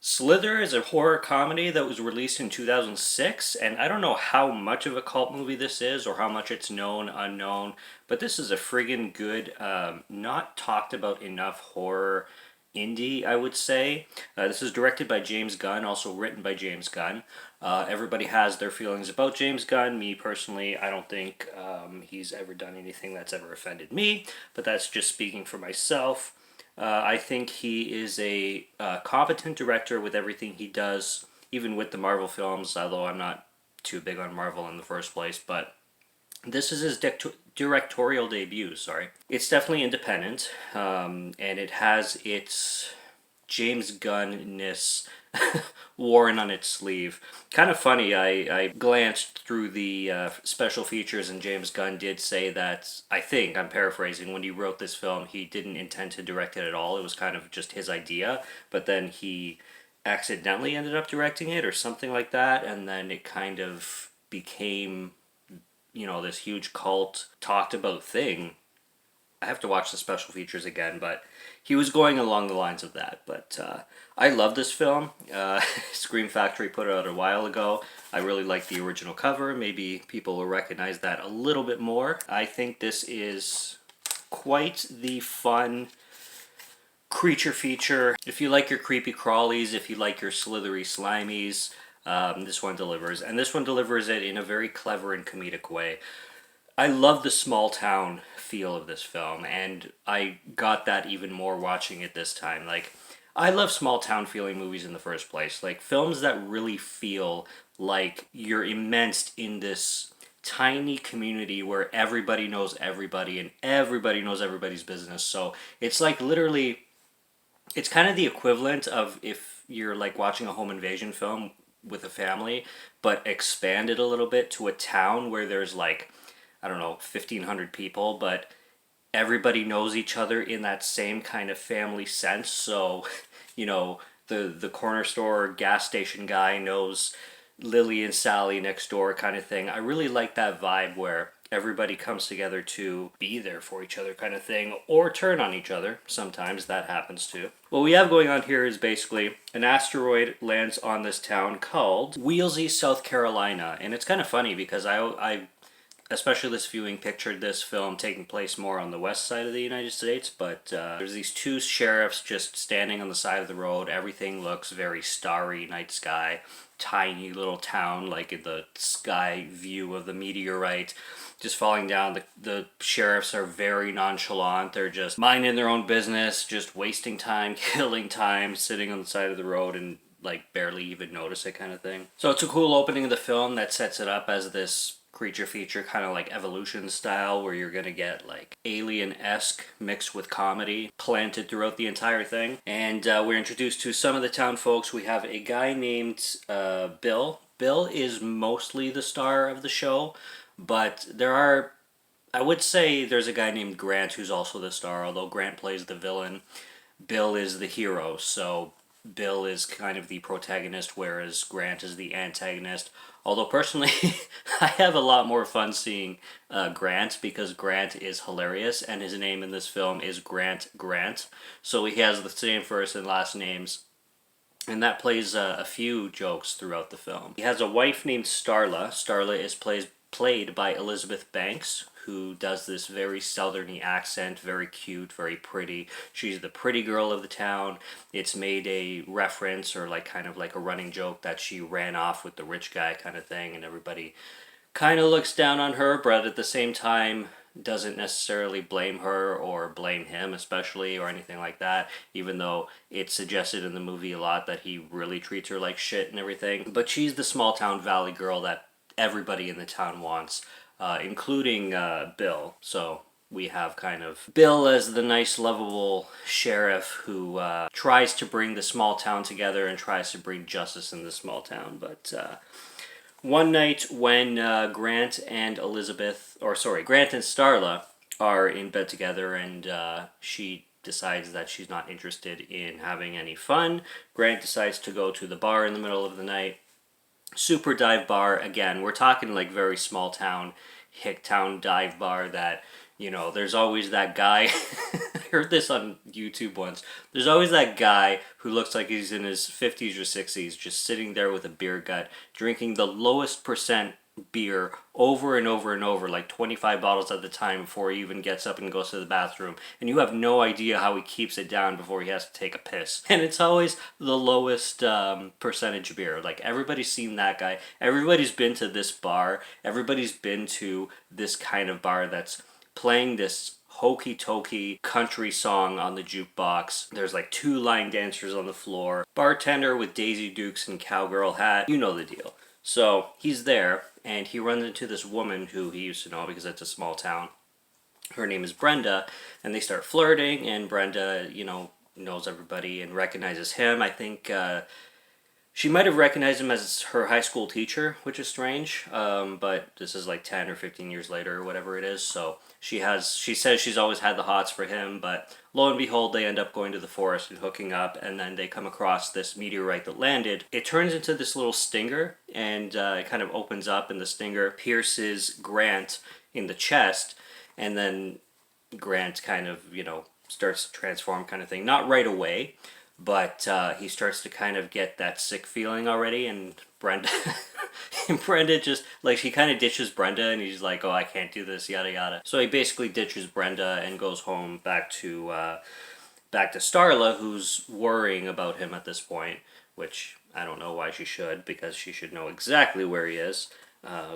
Slither is a horror comedy that was released in 2006, and I don't know how much of a cult movie this is or how much it's known, unknown, but this is a friggin' good, not talked about enough horror indie, I would say. This is directed by James Gunn, also written by James Gunn. Everybody has their feelings about James Gunn. Me personally, I don't think he's ever done anything that's ever offended me, but that's just speaking for myself. I think he is a competent director with everything he does, even with the Marvel films, although I'm not too big on Marvel in the first place. But this is his directorial debut, sorry. It's definitely independent, and it has its James Gunn-ness worn on its sleeve. Kind of funny, I glanced through the special features, and James Gunn did say that, I think, I'm paraphrasing, when he wrote this film, he didn't intend to direct it at all. It was kind of just his idea, but then he accidentally ended up directing it or something like that, and then it kind of became, this huge cult talked about thing. I have to watch the special features again, but he was going along the lines of that. But I love this film. Scream Factory put it out a while ago. I really like the original cover. Maybe people will recognize that a little bit more. I think this is quite the fun creature feature. If you like your creepy crawlies, if you like your slithery slimies, this one delivers. And this one delivers it in a very clever and comedic way. I love the small town feel of this film, and I got that even more watching it this time. Like, I love small town feeling movies in the first place. Like, films that really feel like you're immersed in this tiny community where everybody knows everybody and everybody knows everybody's business. So it's like literally, it's kind of the equivalent of if you're like watching a home invasion film with a family, but expanded a little bit to a town where there's like, I don't know, 1,500 people, but everybody knows each other in that same kind of family sense. So, the corner store gas station guy knows Lily and Sally next door kind of thing. I really like that vibe where everybody comes together to be there for each other kind of thing, or turn on each other. Sometimes that happens too. What we have going on here is basically an asteroid lands on this town called Wheelsy, South Carolina. And it's kind of funny because I especially this viewing pictured this film taking place more on the west side of the United States, but there's these two sheriffs just standing on the side of the road. Everything looks very starry, night sky, tiny little town, like in the sky view of the meteorite just falling down. The sheriffs are very nonchalant. They're just minding their own business, just wasting time, killing time, sitting on the side of the road and like barely even notice it kind of thing. So it's a cool opening of the film that sets it up as this creature feature, kind of like Evolution style, where you're gonna get like alien-esque mixed with comedy planted throughout the entire thing. And we're introduced to some of the town folks. We have a guy named Bill. Bill is mostly the star of the show, but I would say there's a guy named Grant who's also the star, although Grant plays the villain. Bill is the hero, so Bill is kind of the protagonist, whereas Grant is the antagonist. Although personally, I have a lot more fun seeing Grant because Grant is hilarious, and his name in this film is Grant Grant. So he has the same first and last names, and that plays a few jokes throughout the film. He has a wife named Starla. Starla is played by Elizabeth Banks, who does this very southerny accent, very cute, very pretty. She's the pretty girl of the town. It's made a reference or like kind of like a running joke that she ran off with the rich guy kind of thing, and everybody kind of looks down on her, but at the same time doesn't necessarily blame her or blame him especially or anything like that, even though it's suggested in the movie a lot that he really treats her like shit and everything. But she's the small town valley girl that everybody in the town wants, including Bill. So we have kind of Bill as the nice, lovable sheriff who tries to bring the small town together and tries to bring justice in the small town. But one night when Grant and Starla are in bed together, and she decides that she's not interested in having any fun, Grant decides to go to the bar in the middle of the night. Super dive bar. Again, we're talking like very small town Hicktown dive bar that, there's always that guy. I heard this on YouTube once. There's always that guy who looks like he's in his 50s or 60s, just sitting there with a beer gut, drinking the lowest percent beer over and over and over, like 25 bottles at the time before he even gets up and goes to the bathroom. And you have no idea how he keeps it down before he has to take a piss. And it's always the lowest percentage beer. Like, everybody's seen that guy. Everybody's been to this bar. Everybody's been to this kind of bar that's playing this hokey-tokey country song on the jukebox. There's like 2 line dancers on the floor. Bartender with Daisy Dukes and cowgirl hat. You know the deal. So he's there, and he runs into this woman who he used to know because it's a small town. Her name is Brenda, and they start flirting, and Brenda, knows everybody and recognizes him. I think she might have recognized him as her high school teacher, which is strange, but this is like 10 or 15 years later or whatever it is, so she says she's always had the hots for him, but lo and behold, they end up going to the forest and hooking up, and then they come across this meteorite that landed. It turns into this little stinger, and it kind of opens up, and the stinger pierces Grant in the chest, and then Grant kind of, starts to transform kind of thing. Not right away, but he starts to kind of get that sick feeling already, and Brenda just, like, she kind of ditches Brenda, and he's like, oh, I can't do this, yada yada. So he basically ditches Brenda and goes home back to Starla, who's worrying about him at this point, which I don't know why she should, because she should know exactly where he is,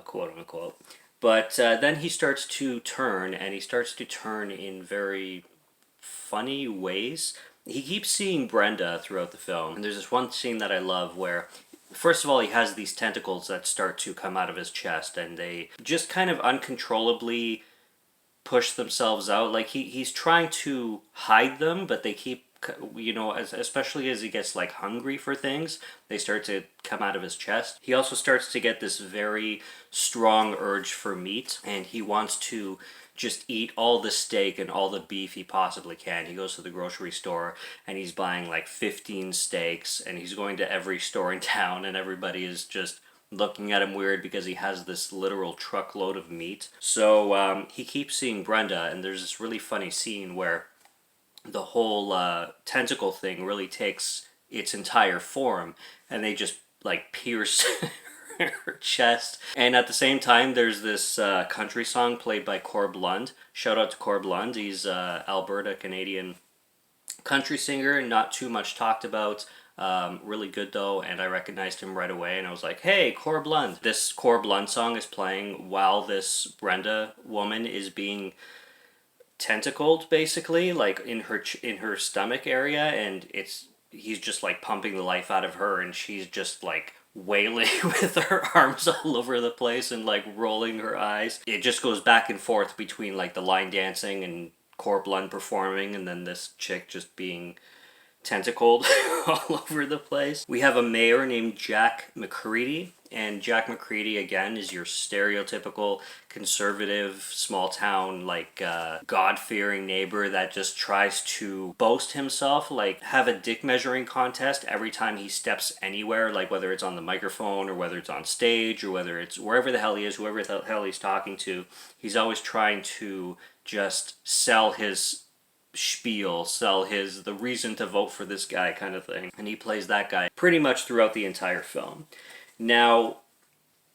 quote unquote. But then he starts to turn, and he starts to turn in very funny ways. He keeps seeing Brenda throughout the film, and there's this one scene that I love where, first of all, he has these tentacles that start to come out of his chest, and they just kind of uncontrollably push themselves out. Like, he's trying to hide them, but they keep, especially as he gets, like, hungry for things, they start to come out of his chest. He also starts to get this very strong urge for meat, and he wants to just eat all the steak and all the beef he possibly can. He goes to the grocery store and he's buying like 15 steaks, and he's going to every store in town, and everybody is just looking at him weird because he has this literal truckload of meat. So he keeps seeing Brenda, and there's this really funny scene where the whole tentacle thing really takes its entire form, and they just like pierce her chest. And at the same time, there's this country song played by Corb Lund. Shout out to Corb Lund. He's Alberta, Canadian country singer, not too much talked about. Really good though, and I recognized him right away, and I was like, hey, Corb Lund. This Corb Lund song is playing while this Brenda woman is being tentacled, basically, like in her stomach area, and he's just like pumping the life out of her, and she's just like wailing with her arms all over the place and like rolling her eyes. It just goes back and forth between like the line dancing and Corb Lund performing, and then this chick just being tentacled all over the place. We have a mayor named Jack McCready, and Jack McCready, again, is your stereotypical conservative, small town, like, God-fearing neighbor that just tries to boast himself, like, have a dick measuring contest every time he steps anywhere, like, whether it's on the microphone, or whether it's on stage, or whether it's wherever the hell he is, whoever the hell he's talking to, he's always trying to just sell his spiel, the reason to vote for this guy kind of thing. And he plays that guy pretty much throughout the entire film. Now,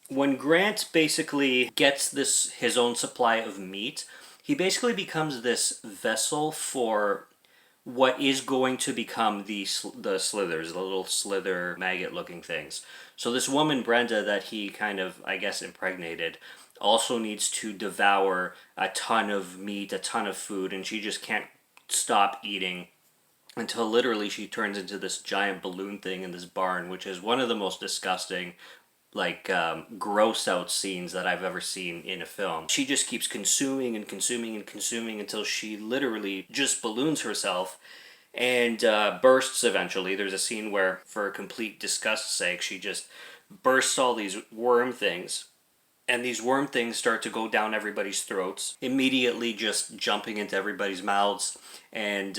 when Grant basically gets his own supply of meat, he basically becomes this vessel for what is going to become the slithers, the little slither maggot looking things. So this woman, Brenda, that he kind of, I guess, impregnated, also needs to devour a ton of meat, a ton of food, and she just can't stop eating until literally she turns into this giant balloon thing in this barn, which is one of the most disgusting, like, gross out scenes that I've ever seen in a film. She just keeps consuming and consuming and consuming until she literally just balloons herself and bursts eventually. There's a scene where, for complete disgust's sake, she just bursts all these worm things, and these worm things start to go down everybody's throats, immediately just jumping into everybody's mouths and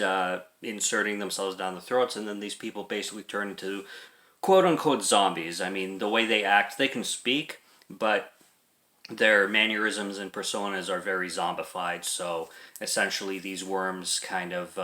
inserting themselves down the throats, and then these people basically turn into quote-unquote zombies. I mean, the way they act, they can speak, but their mannerisms and personas are very zombified. So essentially, these worms kind of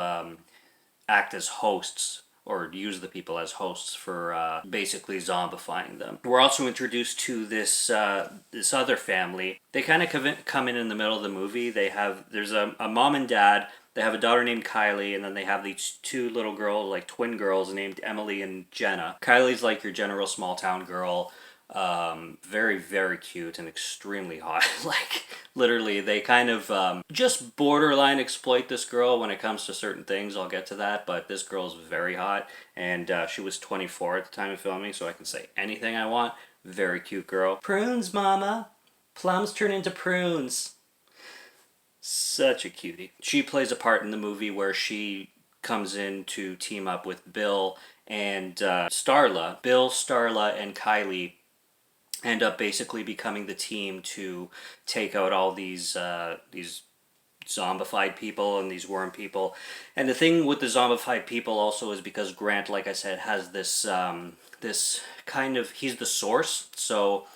act as hosts or use the people as hosts for basically zombifying them. We're also introduced to this other family. They kind of come in the middle of the movie. There's a mom and dad. They have a daughter named Kylie, and then they have these two little girls, like twin girls, named Emily and Jenna. Kylie's like your general small town girl. Very, very cute and extremely hot. Like, literally, they kind of just borderline exploit this girl when it comes to certain things. I'll get to that, but this girl's very hot, and she was 24 at the time of filming, so I can say anything I want. Very cute girl. Prunes, mama! Plums turn into prunes. Such a cutie. She plays a part in the movie where she comes in to team up with Bill and Starla. Bill, Starla, and Kylie end up basically becoming the team to take out all these zombified people and these worm people. And the thing with the zombified people also is because Grant, like I said, has this kind of, he's the source, so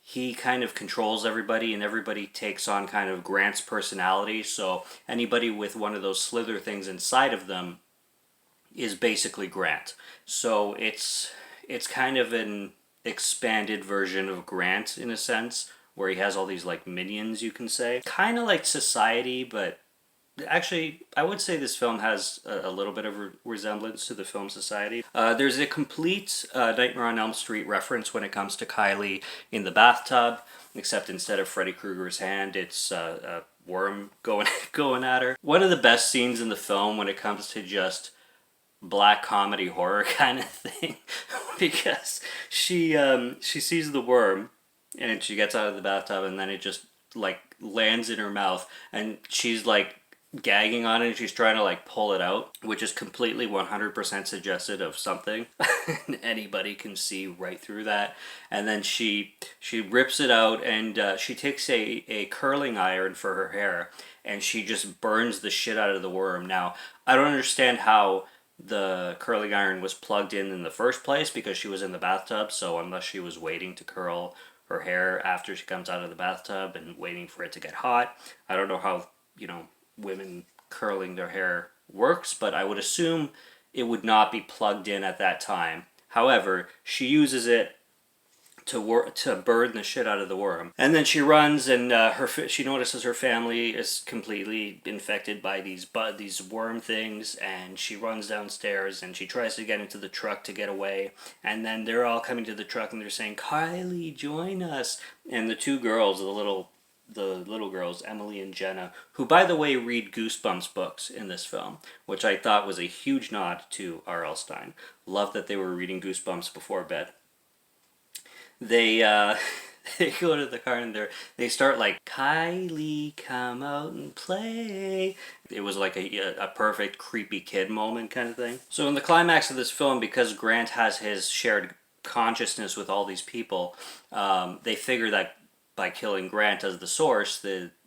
he kind of controls everybody, and everybody takes on kind of Grant's personality. So anybody with one of those slither things inside of them is basically Grant. So it's kind of an expanded version of Grant in a sense, where he has all these like minions, you can say. Kind of like Society, but actually I would say this film has a little bit of a resemblance to the film Society. There's a complete Nightmare on Elm Street reference when it comes to Kylie in the bathtub, except instead of Freddy Krueger's hand, it's a worm going at her. One of the best scenes in the film when it comes to just black comedy horror kind of thing, because she sees the worm and she gets out of the bathtub, and then it just like lands in her mouth, and she's like gagging on it, and she's trying to like pull it out, which is completely 100% suggested of something. Anybody can see right through that. And then she rips it out, and she takes a curling iron for her hair, and she just burns the shit out of the worm. Now, I don't understand how the curling iron was plugged in the first place, because she was in the bathtub, so unless she was waiting to curl her hair after she comes out of the bathtub and waiting for it to get hot, I don't know how, women curling their hair works, but I would assume it would not be plugged in at that time. However, she uses it to burn the shit out of the worm, and then she runs, and she notices her family is completely infected by these worm things, and she runs downstairs and she tries to get into the truck to get away, and then they're all coming to the truck and they're saying, "Kylie, join us!" And the two girls, the little girls, Emily and Jenna, who by the way read Goosebumps books in this film, which I thought was a huge nod to R.L. Stine. Love that they were reading Goosebumps before bed. They they go to the car and they start like, "Kylie, come out and play." It was like a perfect creepy kid moment kind of thing. So in the climax of this film, because Grant has his shared consciousness with all these people, they figure that by killing Grant as the source,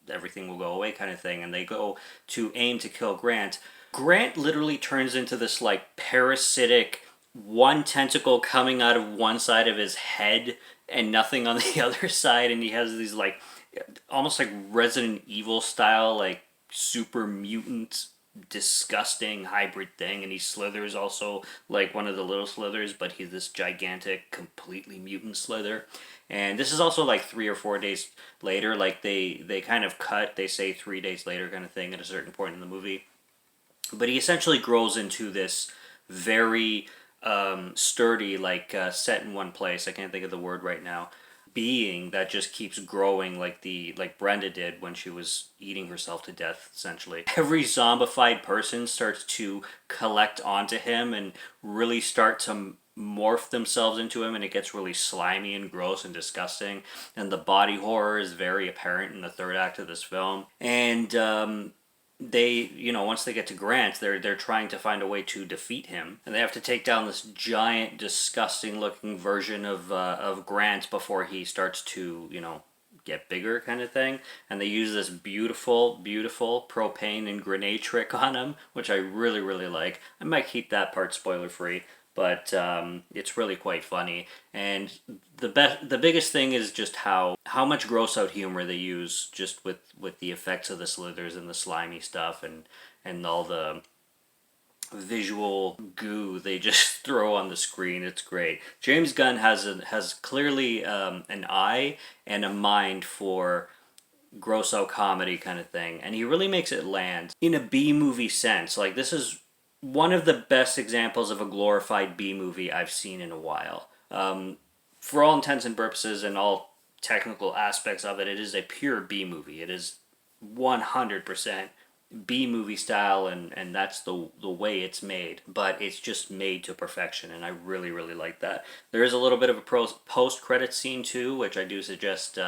everything will go away kind of thing, and they go to aim to kill Grant. Grant literally turns into this like parasitic one tentacle coming out of one side of his head and nothing on the other side, and he has these like almost like Resident Evil style like super mutant disgusting hybrid thing, and he slithers also like one of the little slithers, but he's this gigantic completely mutant slither. And this is also like 3 or 4 days later, like they kind of cut, they say 3 days later kind of thing at a certain point in the movie, but he essentially grows into this very sturdy, like set in one place, I can't think of the word right now, being that just keeps growing like Brenda did when she was eating herself to death, essentially. Every zombified person starts to collect onto him and really start to morph themselves into him, and it gets really slimy and gross and disgusting, and the body horror is very apparent in the third act of this film. And they, once they get to Grant, they're trying to find a way to defeat him, and they have to take down this giant, disgusting-looking version of Grant before he starts to, get bigger, kind of thing. And they use this beautiful, beautiful propane and grenade trick on him, which I really, really like. I might keep that part spoiler-free, but it's really quite funny. And the biggest thing is just how much gross out humor they use just with the effects of the slithers and the slimy stuff and all the visual goo they just throw on the screen. It's great. James Gunn has clearly an eye and a mind for gross out comedy kind of thing, and he really makes it land in a B movie sense. Like, this is one of the best examples of a glorified B movie I've seen in a while. For all intents and purposes and all technical aspects of it, it is a pure B movie. It is 100% B movie style, and that's the way it's made. But it's just made to perfection, and I really really like that. There is a little bit of a post credit scene too, which I do suggest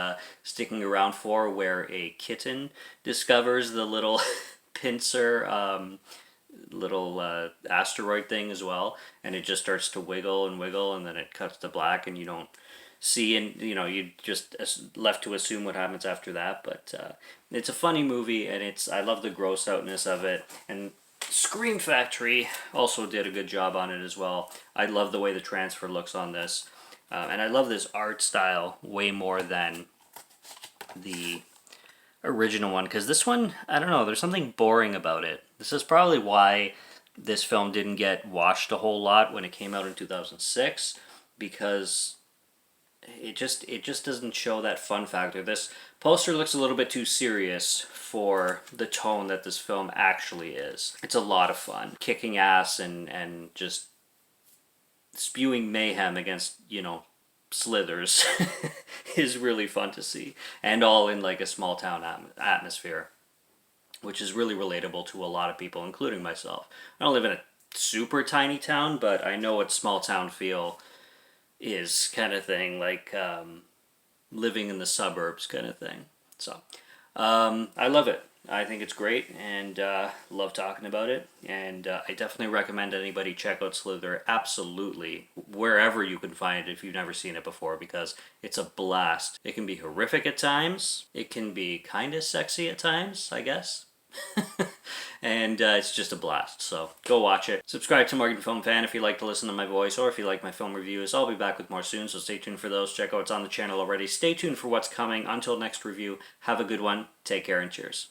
sticking around for, where a kitten discovers the little pincer. Little asteroid thing as well, and it just starts to wiggle and wiggle, and then it cuts to black, and you don't see, and you just left to assume what happens after that. But it's a funny movie, and I love the gross outness of it, and Scream Factory also did a good job on it as well. I love the way the transfer looks on this, and I love this art style way more than the original one, because this one, I don't know, there's something boring about it. This is probably why this film didn't get watched a whole lot when it came out in 2006, because it just doesn't show that fun factor. This poster looks a little bit too serious for the tone that this film actually is. It's a lot of fun, kicking ass and just spewing mayhem against, slithers is really fun to see, and all in like a small town atmosphere, which is really relatable to a lot of people, including myself. I don't live in a super tiny town, but I know what small town feel is, kind of thing, like living in the suburbs kind of thing. So I love it. I think it's great, and love talking about it. And I definitely recommend anybody check out Slither, absolutely, wherever you can find it if you've never seen it before, because it's a blast. It can be horrific at times. It can be kind of sexy at times, I guess. And it's just a blast. So go watch it. Subscribe to Morgan Film Fan if you like to listen to my voice, or if you like my film reviews. I'll be back with more soon, so stay tuned for those. Check out what's on the channel already. Stay tuned for what's coming. Until next review, have a good one. Take care and cheers.